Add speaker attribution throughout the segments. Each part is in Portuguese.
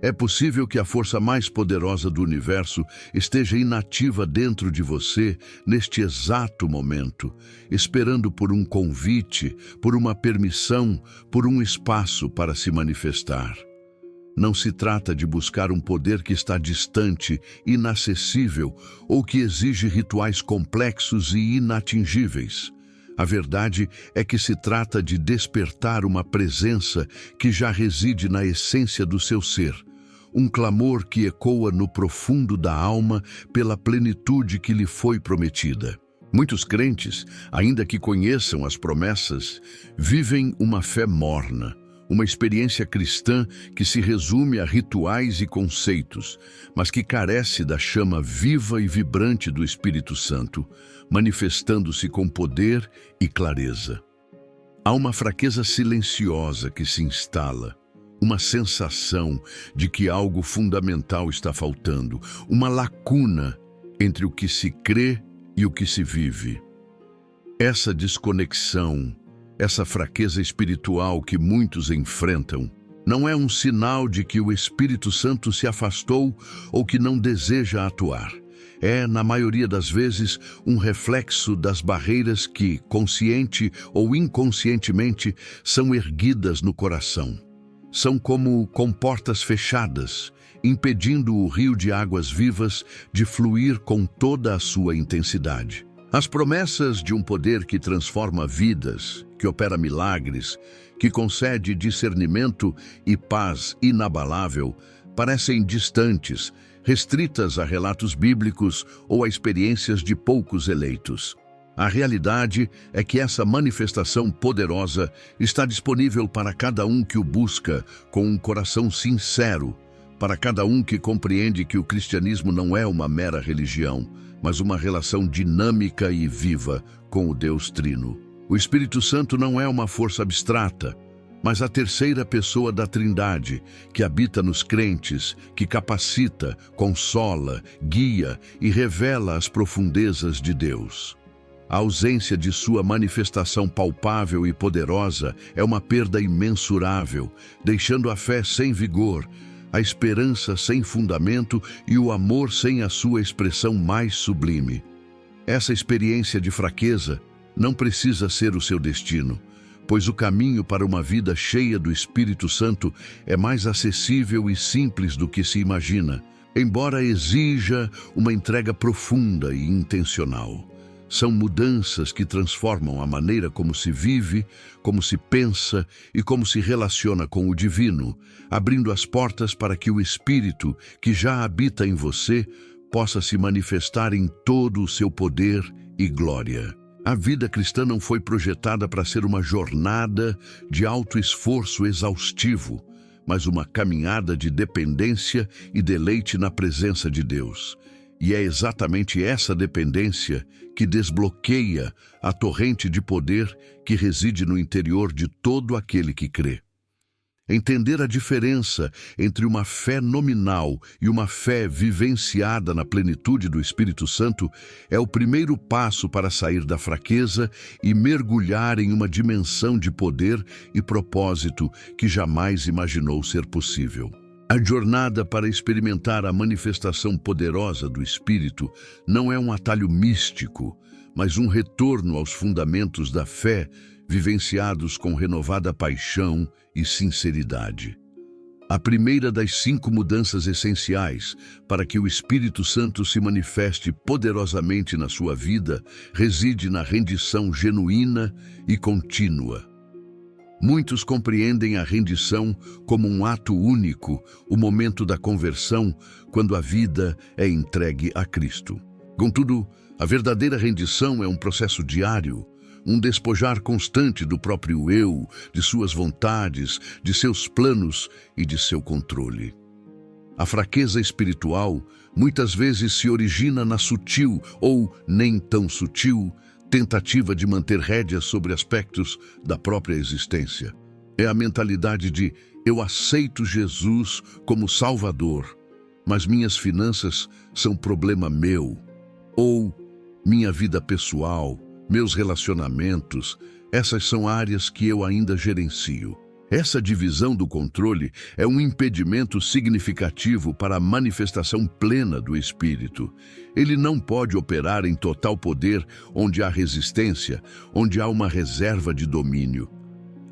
Speaker 1: É possível que a força mais poderosa do universo esteja inativa dentro de você neste exato momento, esperando por um convite, por uma permissão, por um espaço para se manifestar. Não se trata de buscar um poder que está distante, inacessível ou que exige rituais complexos e inatingíveis. A verdade é que se trata de despertar uma presença que já reside na essência do seu ser. Um clamor que ecoa no profundo da alma pela plenitude que lhe foi prometida. Muitos crentes, ainda que conheçam as promessas, vivem uma fé morna, uma experiência cristã que se resume a rituais e conceitos, mas que carece da chama viva e vibrante do Espírito Santo, manifestando-se com poder e clareza. Há uma fraqueza silenciosa que se instala, uma sensação de que algo fundamental está faltando, uma lacuna entre o que se crê e o que se vive. Essa desconexão, essa fraqueza espiritual que muitos enfrentam, não é um sinal de que o Espírito Santo se afastou ou que não deseja atuar. É, na maioria das vezes, um reflexo das barreiras que, consciente ou inconscientemente, são erguidas no coração. São como comportas fechadas, impedindo o rio de águas vivas de fluir com toda a sua intensidade. As promessas de um poder que transforma vidas, que opera milagres, que concede discernimento e paz inabalável, parecem distantes, restritas a relatos bíblicos ou a experiências de poucos eleitos. A realidade é que essa manifestação poderosa está disponível para cada um que o busca com um coração sincero, para cada um que compreende que o cristianismo não é uma mera religião, mas uma relação dinâmica e viva com o Deus Trino. O Espírito Santo não é uma força abstrata, mas a terceira pessoa da Trindade, que habita nos crentes, que capacita, consola, guia e revela as profundezas de Deus. A ausência de sua manifestação palpável e poderosa é uma perda imensurável, deixando a fé sem vigor, a esperança sem fundamento e o amor sem a sua expressão mais sublime. Essa experiência de fraqueza não precisa ser o seu destino, pois o caminho para uma vida cheia do Espírito Santo é mais acessível e simples do que se imagina, embora exija uma entrega profunda e intencional. São mudanças que transformam a maneira como se vive, como se pensa e como se relaciona com o divino, abrindo as portas para que o Espírito, que já habita em você, possa se manifestar em todo o seu poder e glória. A vida cristã não foi projetada para ser uma jornada de alto esforço exaustivo, mas uma caminhada de dependência e deleite na presença de Deus. E é exatamente essa dependência que desbloqueia a torrente de poder que reside no interior de todo aquele que crê. Entender a diferença entre uma fé nominal e uma fé vivenciada na plenitude do Espírito Santo é o primeiro passo para sair da fraqueza e mergulhar em uma dimensão de poder e propósito que jamais imaginou ser possível. A jornada para experimentar a manifestação poderosa do Espírito não é um atalho místico, mas um retorno aos fundamentos da fé, vivenciados com renovada paixão e sinceridade. A primeira das 5 mudanças essenciais para que o Espírito Santo se manifeste poderosamente na sua vida reside na rendição genuína e contínua. Muitos compreendem a rendição como um ato único, o momento da conversão, quando a vida é entregue a Cristo. Contudo, a verdadeira rendição é um processo diário, um despojar constante do próprio eu, de suas vontades, de seus planos e de seu controle. A fraqueza espiritual muitas vezes se origina na sutil ou nem tão sutil tentativa de manter rédeas sobre aspectos da própria existência. É a mentalidade de eu aceito Jesus como Salvador, mas minhas finanças são problema meu, ou minha vida pessoal, meus relacionamentos, essas são áreas que eu ainda gerencio. Essa divisão do controle é um impedimento significativo para a manifestação plena do Espírito. Ele não pode operar em total poder onde há resistência, onde há uma reserva de domínio.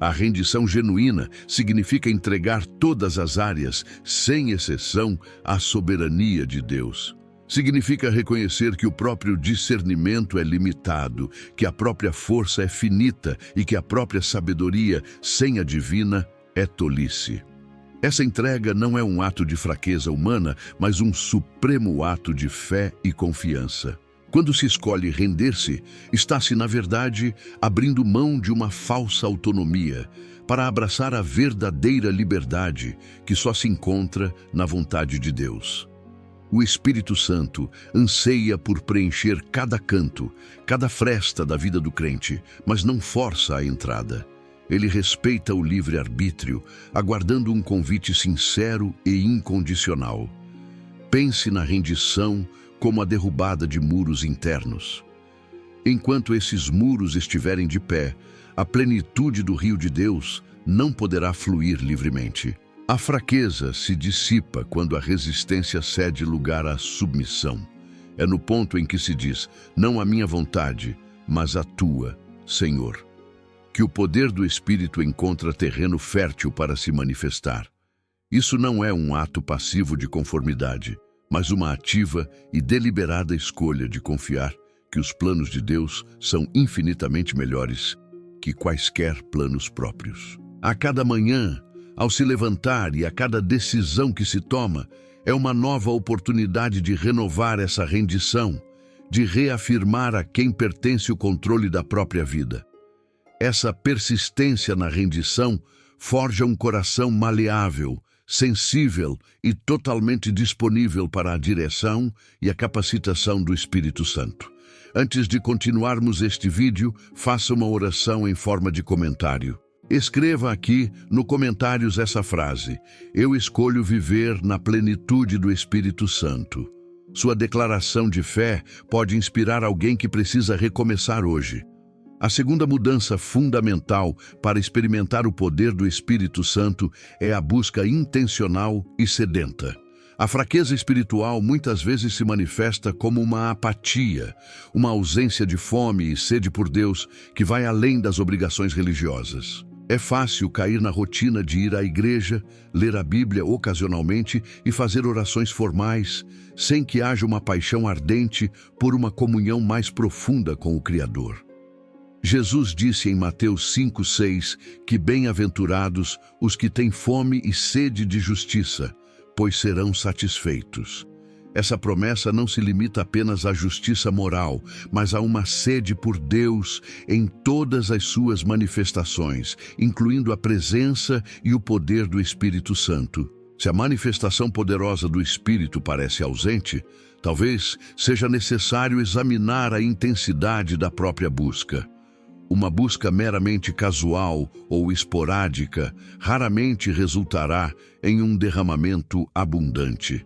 Speaker 1: A rendição genuína significa entregar todas as áreas, sem exceção, à soberania de Deus. Significa reconhecer que o próprio discernimento é limitado, que a própria força é finita e que a própria sabedoria, sem a divina, é tolice. Essa entrega não é um ato de fraqueza humana, mas um supremo ato de fé e confiança. Quando se escolhe render-se, está-se, na verdade, abrindo mão de uma falsa autonomia para abraçar a verdadeira liberdade que só se encontra na vontade de Deus. O Espírito Santo anseia por preencher cada canto, cada fresta da vida do crente, mas não força a entrada. Ele respeita o livre-arbítrio, aguardando um convite sincero e incondicional. Pense na rendição como a derrubada de muros internos. Enquanto esses muros estiverem de pé, a plenitude do rio de Deus não poderá fluir livremente. A fraqueza se dissipa quando a resistência cede lugar à submissão. É no ponto em que se diz, não a minha vontade, mas a tua, Senhor, que o poder do Espírito encontra terreno fértil para se manifestar. Isso não é um ato passivo de conformidade, mas uma ativa e deliberada escolha de confiar que os planos de Deus são infinitamente melhores que quaisquer planos próprios. A cada manhã, ao se levantar e a cada decisão que se toma, é uma nova oportunidade de renovar essa rendição, de reafirmar a quem pertence o controle da própria vida. Essa persistência na rendição forja um coração maleável, sensível e totalmente disponível para a direção e a capacitação do Espírito Santo. Antes de continuarmos este vídeo, faça uma oração em forma de comentário. Escreva aqui no comentários essa frase: eu escolho viver na plenitude do Espírito Santo. Sua declaração de fé pode inspirar alguém que precisa recomeçar hoje. A segunda mudança fundamental para experimentar o poder do Espírito Santo é a busca intencional e sedenta. A fraqueza espiritual muitas vezes se manifesta como uma apatia, uma ausência de fome e sede por Deus que vai além das obrigações religiosas. É fácil cair na rotina de ir à igreja, ler a Bíblia ocasionalmente e fazer orações formais, sem que haja uma paixão ardente por uma comunhão mais profunda com o Criador. Jesus disse em Mateus 5:6 que bem-aventurados os que têm fome e sede de justiça, pois serão satisfeitos. Essa promessa não se limita apenas à justiça moral, mas a uma sede por Deus em todas as suas manifestações, incluindo a presença e o poder do Espírito Santo. Se a manifestação poderosa do Espírito parece ausente, talvez seja necessário examinar a intensidade da própria busca. Uma busca meramente casual ou esporádica raramente resultará em um derramamento abundante.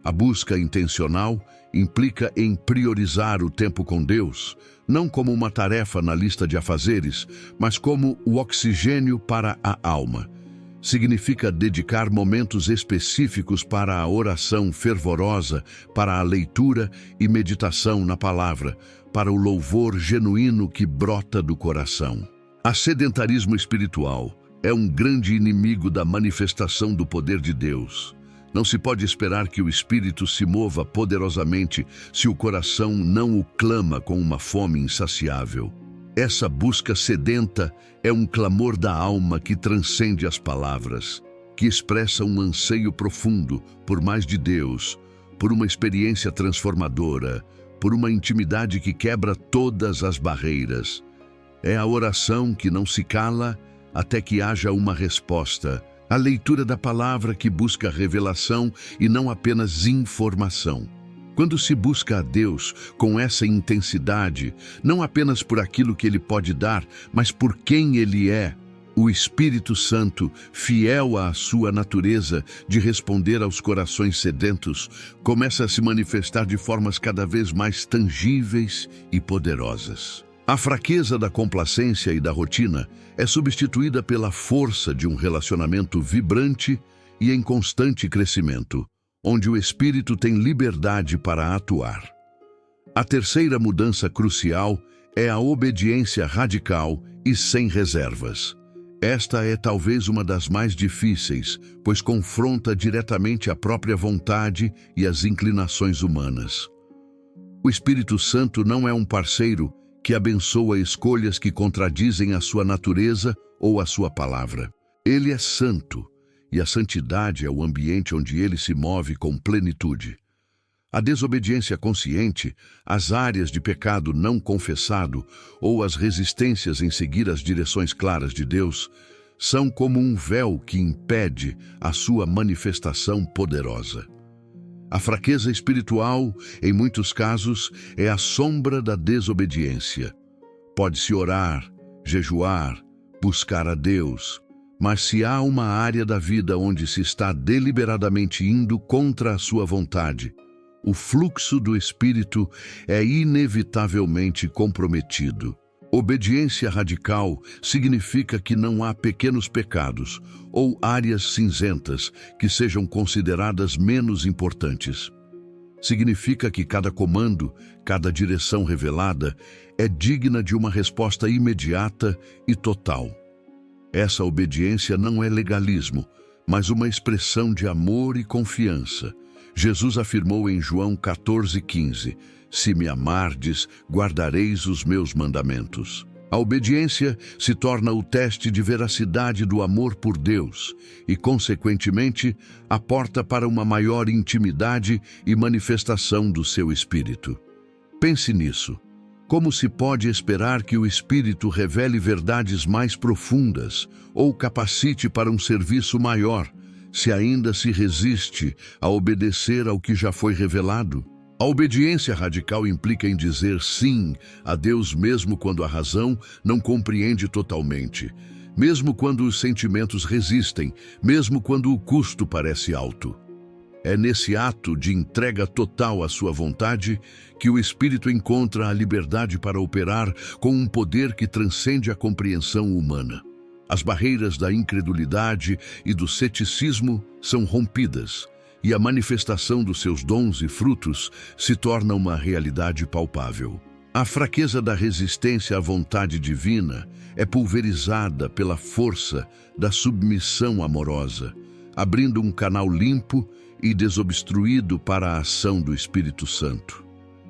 Speaker 1: A busca intencional implica em priorizar o tempo com Deus, não como uma tarefa na lista de afazeres, mas como o oxigênio para a alma. Significa dedicar momentos específicos para a oração fervorosa, para a leitura e meditação na palavra, para o louvor genuíno que brota do coração. O sedentarismo espiritual é um grande inimigo da manifestação do poder de Deus. Não se pode esperar que o Espírito se mova poderosamente se o coração não o clama com uma fome insaciável. Essa busca sedenta é um clamor da alma que transcende as palavras, que expressa um anseio profundo por mais de Deus, por uma experiência transformadora, por uma intimidade que quebra todas as barreiras. É a oração que não se cala até que haja uma resposta. A leitura da palavra que busca revelação e não apenas informação. Quando se busca a Deus com essa intensidade, não apenas por aquilo que Ele pode dar, mas por quem Ele é, o Espírito Santo, fiel à sua natureza de responder aos corações sedentos, começa a se manifestar de formas cada vez mais tangíveis e poderosas. A fraqueza da complacência e da rotina é substituída pela força de um relacionamento vibrante e em constante crescimento, onde o espírito tem liberdade para atuar. A terceira mudança crucial é a obediência radical e sem reservas. Esta é talvez uma das mais difíceis, pois confronta diretamente a própria vontade e as inclinações humanas. O Espírito Santo não é um parceiro que abençoa escolhas que contradizem a sua natureza ou a sua palavra. Ele é santo, e a santidade é o ambiente onde ele se move com plenitude. A desobediência consciente, as áreas de pecado não confessado ou as resistências em seguir as direções claras de Deus são como um véu que impede a sua manifestação poderosa. A fraqueza espiritual, em muitos casos, é a sombra da desobediência. Pode-se orar, jejuar, buscar a Deus, mas se há uma área da vida onde se está deliberadamente indo contra a sua vontade, o fluxo do Espírito é inevitavelmente comprometido. Obediência radical significa que não há pequenos pecados ou áreas cinzentas que sejam consideradas menos importantes. Significa que cada comando, cada direção revelada é digna de uma resposta imediata e total. Essa obediência não é legalismo, mas uma expressão de amor e confiança. Jesus afirmou em João 14,15, "Se me amardes, guardareis os meus mandamentos." A obediência se torna o teste de veracidade do amor por Deus e, consequentemente, a porta para uma maior intimidade e manifestação do seu Espírito. Pense nisso. Como se pode esperar que o Espírito revele verdades mais profundas ou capacite para um serviço maior, se ainda se resiste a obedecer ao que já foi revelado? A obediência radical implica em dizer sim a Deus mesmo quando a razão não compreende totalmente, mesmo quando os sentimentos resistem, mesmo quando o custo parece alto. É nesse ato de entrega total à sua vontade que o Espírito encontra a liberdade para operar com um poder que transcende a compreensão humana. As barreiras da incredulidade e do ceticismo são rompidas, e a manifestação dos seus dons e frutos se torna uma realidade palpável. A fraqueza da resistência à vontade divina é pulverizada pela força da submissão amorosa, abrindo um canal limpo e desobstruído para a ação do Espírito Santo.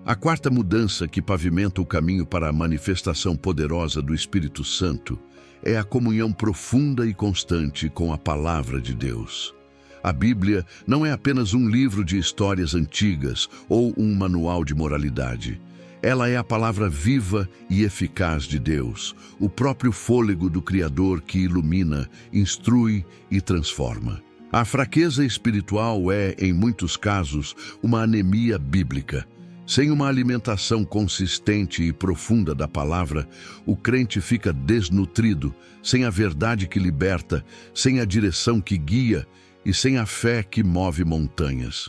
Speaker 1: A quarta mudança que pavimenta o caminho para a manifestação poderosa do Espírito Santo é a comunhão profunda e constante com a Palavra de Deus. A Bíblia não é apenas um livro de histórias antigas ou um manual de moralidade. Ela é a palavra viva e eficaz de Deus, o próprio fôlego do Criador que ilumina, instrui e transforma. A fraqueza espiritual é, em muitos casos, uma anemia bíblica. Sem uma alimentação consistente e profunda da palavra, o crente fica desnutrido, sem a verdade que liberta, sem a direção que guia e sem a fé que move montanhas.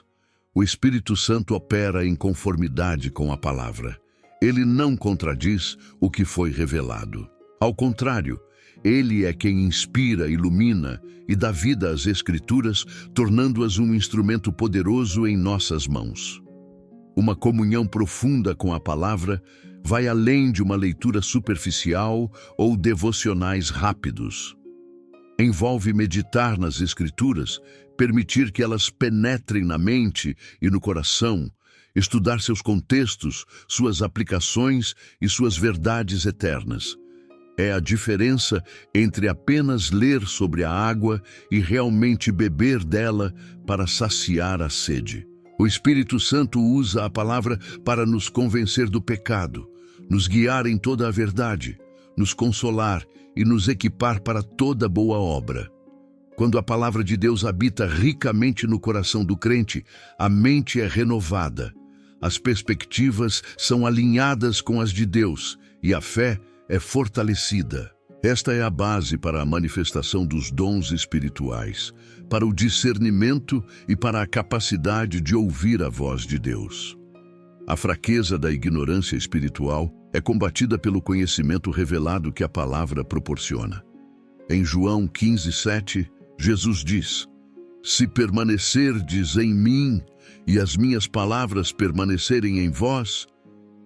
Speaker 1: O Espírito Santo opera em conformidade com a palavra. Ele não contradiz o que foi revelado. Ao contrário, ele é quem inspira, ilumina e dá vida às Escrituras, tornando-as um instrumento poderoso em nossas mãos. Uma comunhão profunda com a palavra vai além de uma leitura superficial ou devocionais rápidos. Envolve meditar nas Escrituras, permitir que elas penetrem na mente e no coração, estudar seus contextos, suas aplicações e suas verdades eternas. É a diferença entre apenas ler sobre a água e realmente beber dela para saciar a sede. O Espírito Santo usa a palavra para nos convencer do pecado, nos guiar em toda a verdade, nos consolar e nos equipar para toda boa obra. Quando a palavra de Deus habita ricamente no coração do crente, a mente é renovada, as perspectivas são alinhadas com as de Deus e a fé é fortalecida. Esta é a base para a manifestação dos dons espirituais, para o discernimento e para a capacidade de ouvir a voz de Deus. A fraqueza da ignorância espiritual é combatida pelo conhecimento revelado que a palavra proporciona. Em João 15:7, Jesus diz: "Se permanecerdes em mim e as minhas palavras permanecerem em vós,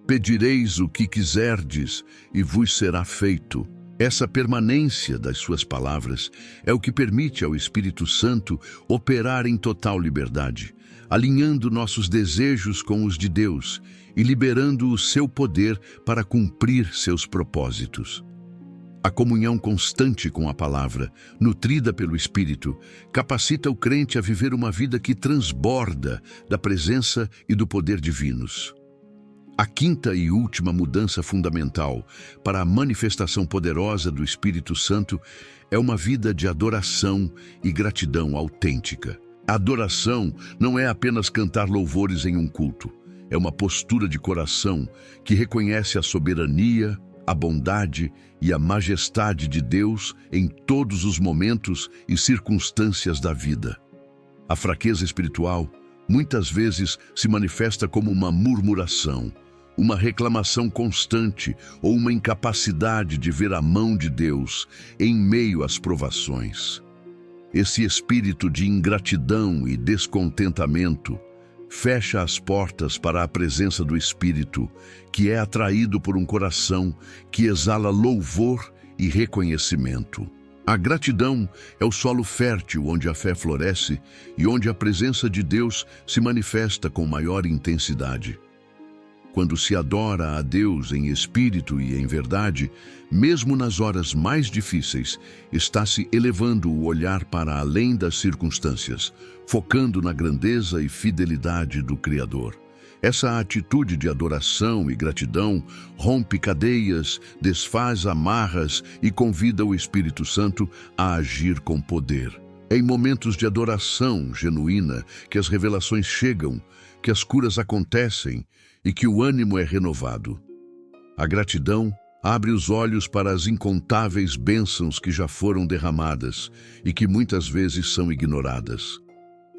Speaker 1: pedireis o que quiserdes e vos será feito." Essa permanência das suas palavras é o que permite ao Espírito Santo operar em total liberdade, alinhando nossos desejos com os de Deus e liberando o seu poder para cumprir seus propósitos. A comunhão constante com a palavra, nutrida pelo Espírito, capacita o crente a viver uma vida que transborda da presença e do poder divinos. A quinta e última mudança fundamental para a manifestação poderosa do Espírito Santo é uma vida de adoração e gratidão autêntica. A adoração não é apenas cantar louvores em um culto, é uma postura de coração que reconhece a soberania, a bondade e a majestade de Deus em todos os momentos e circunstâncias da vida. A fraqueza espiritual muitas vezes se manifesta como uma murmuração, uma reclamação constante ou uma incapacidade de ver a mão de Deus em meio às provações. Esse espírito de ingratidão e descontentamento fecha as portas para a presença do Espírito, que é atraído por um coração que exala louvor e reconhecimento. A gratidão é o solo fértil onde a fé floresce e onde a presença de Deus se manifesta com maior intensidade. Quando se adora a Deus em espírito e em verdade, mesmo nas horas mais difíceis, está-se elevando o olhar para além das circunstâncias, focando na grandeza e fidelidade do Criador. Essa atitude de adoração e gratidão rompe cadeias, desfaz amarras e convida o Espírito Santo a agir com poder. É em momentos de adoração genuína que as revelações chegam, que as curas acontecem e que o ânimo é renovado. A gratidão abre os olhos para as incontáveis bênçãos que já foram derramadas e que muitas vezes são ignoradas.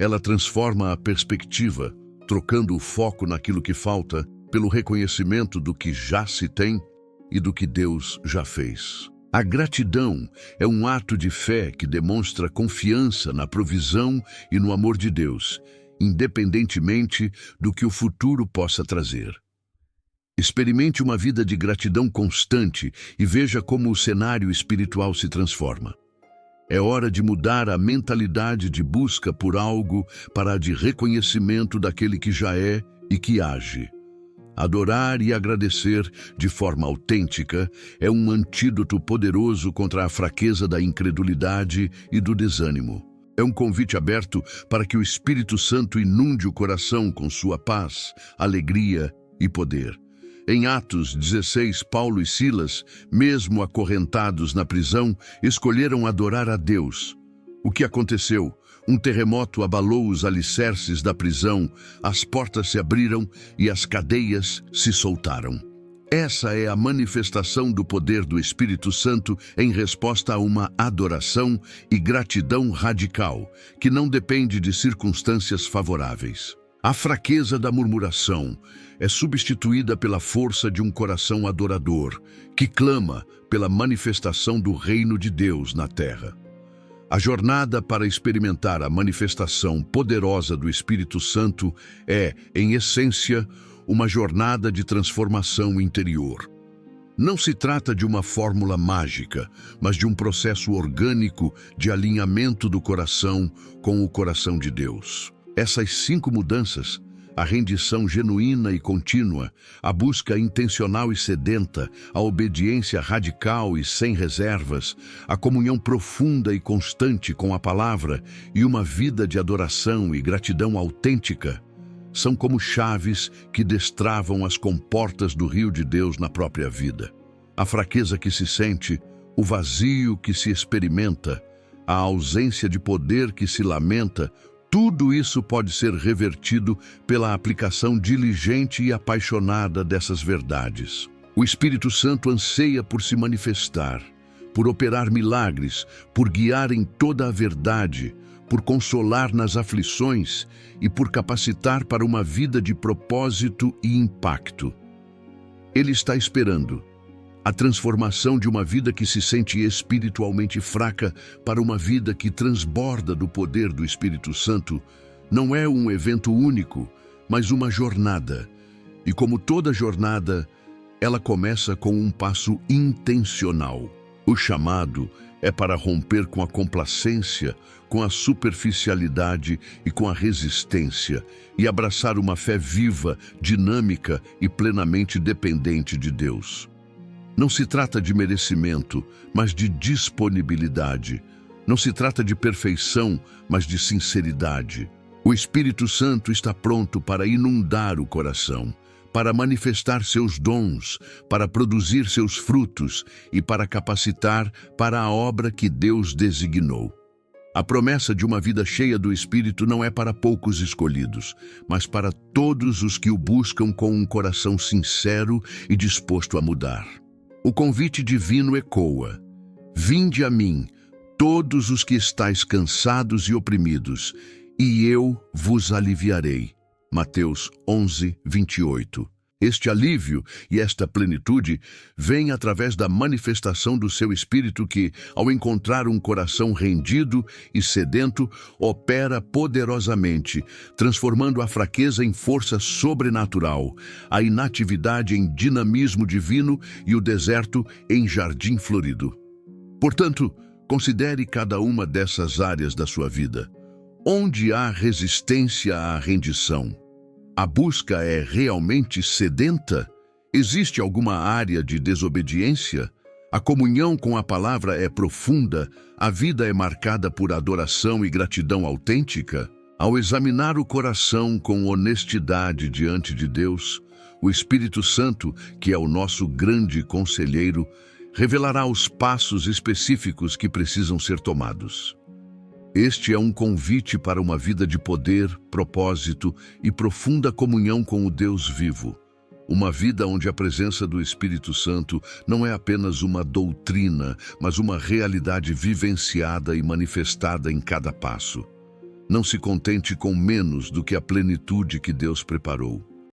Speaker 1: Ela transforma a perspectiva, trocando o foco naquilo que falta pelo reconhecimento do que já se tem e do que Deus já fez. A gratidão é um ato de fé que demonstra confiança na provisão e no amor de Deus, independentemente do que o futuro possa trazer. Experimente uma vida de gratidão constante e veja como o cenário espiritual se transforma. É hora de mudar a mentalidade de busca por algo para a de reconhecimento daquele que já é e que age. Adorar e agradecer de forma autêntica é um antídoto poderoso contra a fraqueza da incredulidade e do desânimo. É um convite aberto para que o Espírito Santo inunde o coração com sua paz, alegria e poder. Em Atos 16, Paulo e Silas, mesmo acorrentados na prisão, escolheram adorar a Deus. O que aconteceu? Um terremoto abalou os alicerces da prisão, as portas se abriram e as cadeias se soltaram. Essa é a manifestação do poder do Espírito Santo em resposta a uma adoração e gratidão radical, que não depende de circunstâncias favoráveis. A fraqueza da murmuração é substituída pela força de um coração adorador, que clama pela manifestação do reino de Deus na terra. A jornada para experimentar a manifestação poderosa do Espírito Santo é, em essência, uma jornada de transformação interior. Não se trata de uma fórmula mágica, mas de um processo orgânico de alinhamento do coração com o coração de Deus. Essas 5 mudanças, a rendição genuína e contínua, a busca intencional e sedenta, a obediência radical e sem reservas, a comunhão profunda e constante com a palavra e uma vida de adoração e gratidão autêntica, são como chaves que destravam as comportas do rio de Deus na própria vida. A fraqueza que se sente, o vazio que se experimenta, a ausência de poder que se lamenta, tudo isso pode ser revertido pela aplicação diligente e apaixonada dessas verdades. O Espírito Santo anseia por se manifestar, por operar milagres, por guiar em toda a verdade, por consolar nas aflições e por capacitar para uma vida de propósito e impacto. Ele está esperando a transformação de uma vida que se sente espiritualmente fraca para uma vida que transborda do poder do Espírito Santo. Não é um evento único, mas uma jornada. E como toda jornada, ela começa com um passo intencional. O chamado é para romper com a complacência, com a superficialidade e com a resistência, e abraçar uma fé viva, dinâmica e plenamente dependente de Deus. Não se trata de merecimento, mas de disponibilidade. Não se trata de perfeição, mas de sinceridade. O Espírito Santo está pronto para inundar o coração, para manifestar seus dons, para produzir seus frutos e para capacitar para a obra que Deus designou. A promessa de uma vida cheia do Espírito não é para poucos escolhidos, mas para todos os que o buscam com um coração sincero e disposto a mudar. O convite divino ecoa: vinde a mim, todos os que estáis cansados e oprimidos, e eu vos aliviarei. Mateus 11, 28. Este alívio e esta plenitude vêm através da manifestação do seu Espírito que, ao encontrar um coração rendido e sedento, opera poderosamente, transformando a fraqueza em força sobrenatural, a inatividade em dinamismo divino e o deserto em jardim florido. Portanto, considere cada uma dessas áreas da sua vida. Onde há resistência à rendição? A busca é realmente sedenta? Existe alguma área de desobediência? A comunhão com a palavra é profunda? A vida é marcada por adoração e gratidão autêntica? Ao examinar o coração com honestidade diante de Deus, o Espírito Santo, que é o nosso grande conselheiro, revelará os passos específicos que precisam ser tomados. Este é um convite para uma vida de poder, propósito e profunda comunhão com o Deus vivo. Uma vida onde a presença do Espírito Santo não é apenas uma doutrina, mas uma realidade vivenciada e manifestada em cada passo. Não se contente com menos do que a plenitude que Deus preparou.